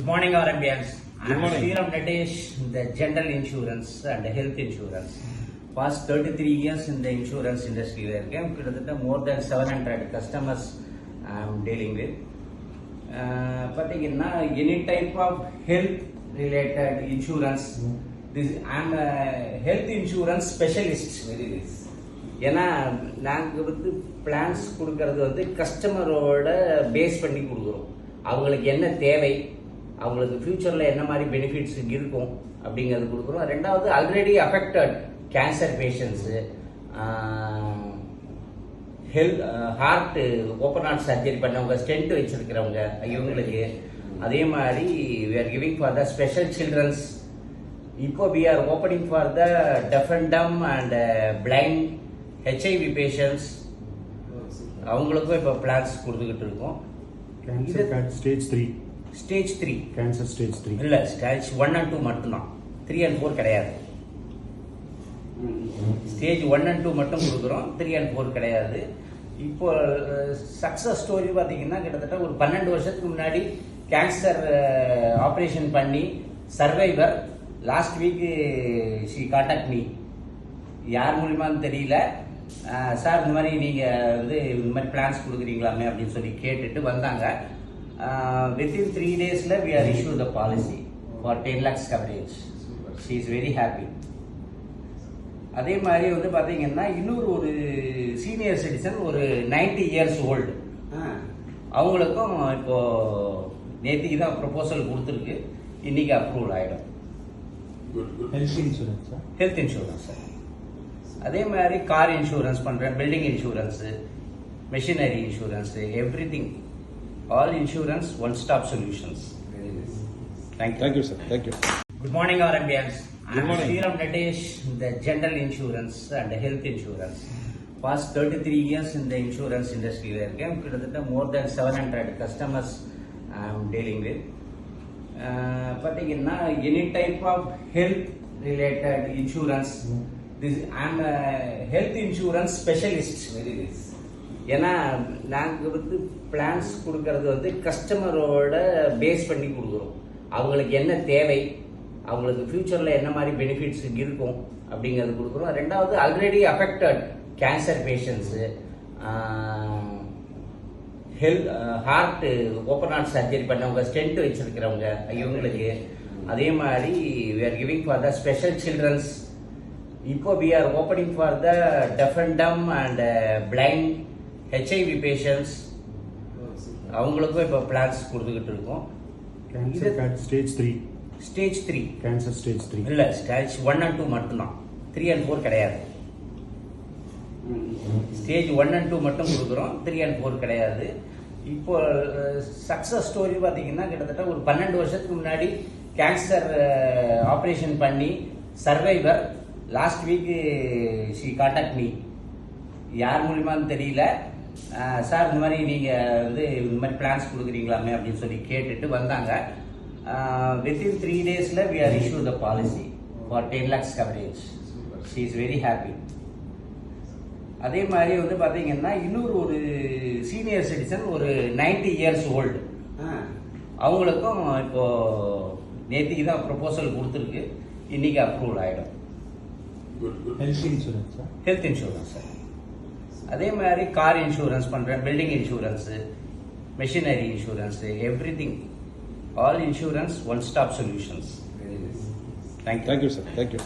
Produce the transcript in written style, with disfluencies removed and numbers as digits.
morning, RMBs. Good morning. Sriram Nadesh, the general insurance and health insurance. Past 33 years in the insurance industry, more than 700 customers I'm dealing with. But any type of health related insurance, I'm a health insurance specialist. Very nice. ஏன்னா நாங்கள் வந்து plans கொடுக்கறது வந்து கஸ்டமரோட base பண்ணி கொடுக்குறோம். அவங்களுக்கு என்ன தேவை, அவங்களுக்கு ஃபியூச்சரில் என்ன மாதிரி பெனிஃபிட்ஸ் இருக்கும் அப்படிங்கிறது கொடுக்குறோம். ரெண்டாவது already affected cancer patients, heart open heart surgery பண்ணவங்க, ஸ்டென்ட் வச்சிருக்கிறவங்க, இவங்களுக்கு அதே மாதிரி we are giving for the special children's. இப்போ we are opening for the deaf and dumb and blind HIV patients, அவங்களுக்கும் இப்போ பிளான்ஸ் கொடுத்துக்கிட்டு இருக்கோம். ஸ்டேஜ் 3 கேன்சர் ஸ்டேஜ் 3 இல்லை, ஸ்டேஜ் 1 and 2 மட்டும்தான். 3 and 4 கிடையாது. ஸ்டேஜ் 1 and 2 மட்டும் கொடுக்குறோம், 3 and 4 கிடையாது. இப்போ சக்ஸஸ் ஸ்டோரி பார்த்தீங்கன்னா கிட்டத்தட்ட ஒரு 12 வருஷத்துக்கு முன்னாடி கேன்சர் ஆப்ரேஷன் பண்ணி survivor last week she contact me. யார் மூலியமான்னு தெரியல, சார் இந்த மாதிரி நீங்கள் வந்து இந்த மாதிரி பிளான்ஸ் கொடுக்குறீங்களாமே அப்படின்னு சொல்லி கேட்டுட்டு வந்தாங்க. Within 3 days we are issued the policy for 10 lakhs coverage. She is very happy. அதே மாதிரி வந்து பார்த்தீங்கன்னா இன்னொரு ஒரு சீனியர் சிட்டிசன், ஒரு 90 years old, அவங்களுக்கும் இப்போ நேற்றுக்கு தான் ப்ரொபோசல் கொடுத்துருக்கு, இன்னைக்கு அப்ரூவல் ஆகிடும். Health insurance sir. அதே மாதிரி கார் இன்சூரன்ஸ் பண்ணுறேன், building insurance, machinery insurance, every thing, all insurance, one stop solutions. Thank you sir. Thank you. Good morning, RMBs. Good morning. Sriram Nadesh, the general insurance and health insurance. Past 33 years in the insurance industry, more than 700 customers I'm dealing with. But any type of health related insurance, I'm a health insurance specialist. Very nice. ஏன்னா நாங்கள் வந்து plans கொடுக்கறது வந்து கஸ்டமரோட base பண்ணி கொடுக்குறோம். அவங்களுக்கு என்ன தேவை, அவங்களுக்கு ஃபியூச்சரில் என்ன மாதிரி பெனிஃபிட்ஸ் இருக்கும் அப்படிங்கிறது கொடுக்குறோம். ரெண்டாவது already affected cancer patients, heart open heart surgery பண்ணவங்க, ஸ்டென்ட் வச்சிருக்கிறவங்க, இவங்களுக்கு அதே மாதிரி we are giving for the special children's. இப்போ we are opening for the deaf and dumb and blind HIV patients, அவங்களுக்கும் இப்போ பிளான்ஸ் கொடுத்துக்கிட்டு இருக்கோம். ஸ்டேஜ் 3 கேன்சர் ஸ்டேஜ் 3 இல்லை, ஸ்டேஜ் 1 and 2 மட்டும்தான். 3 and 4 கிடையாது. ஸ்டேஜ் 1 and 2 மட்டும் கொடுக்குறோம், 3 and 4 கிடையாது. இப்போ சக்ஸஸ் ஸ்டோரி பார்த்தீங்கன்னா கிட்டத்தட்ட ஒரு 12 வருஷத்துக்கு முன்னாடி கேன்சர் ஆப்ரேஷன் பண்ணி survivor last week she contact me. யார் மூலியமான்னு தெரியல, சார் இந்த மாதிரி நீங்கள் வந்து இந்த மாதிரி பிளான்ஸ் கொடுக்குறீங்களாமே அப்படின்னு சொல்லி கேட்டுட்டு வந்தாங்க. Within 3 days we are issued the policy for 10 lakhs coverage. She is very happy. அதே மாதிரி வந்து பார்த்தீங்கன்னா இன்னொரு ஒரு சீனியர் சிட்டிசன், ஒரு 90 years old, அவங்களுக்கும் இப்போ நேற்றுக்கு தான் ப்ரொபோசல் கொடுத்துருக்கு, இன்னைக்கு அப்ரூவல் ஆகிடும். Health insurance sir. அதே மாதிரி கார் இன்சூரன்ஸ் பண்ணுறேன், building insurance, machinery insurance, every thing, all insurance, one stop solutions. Thank you sir. Thank you.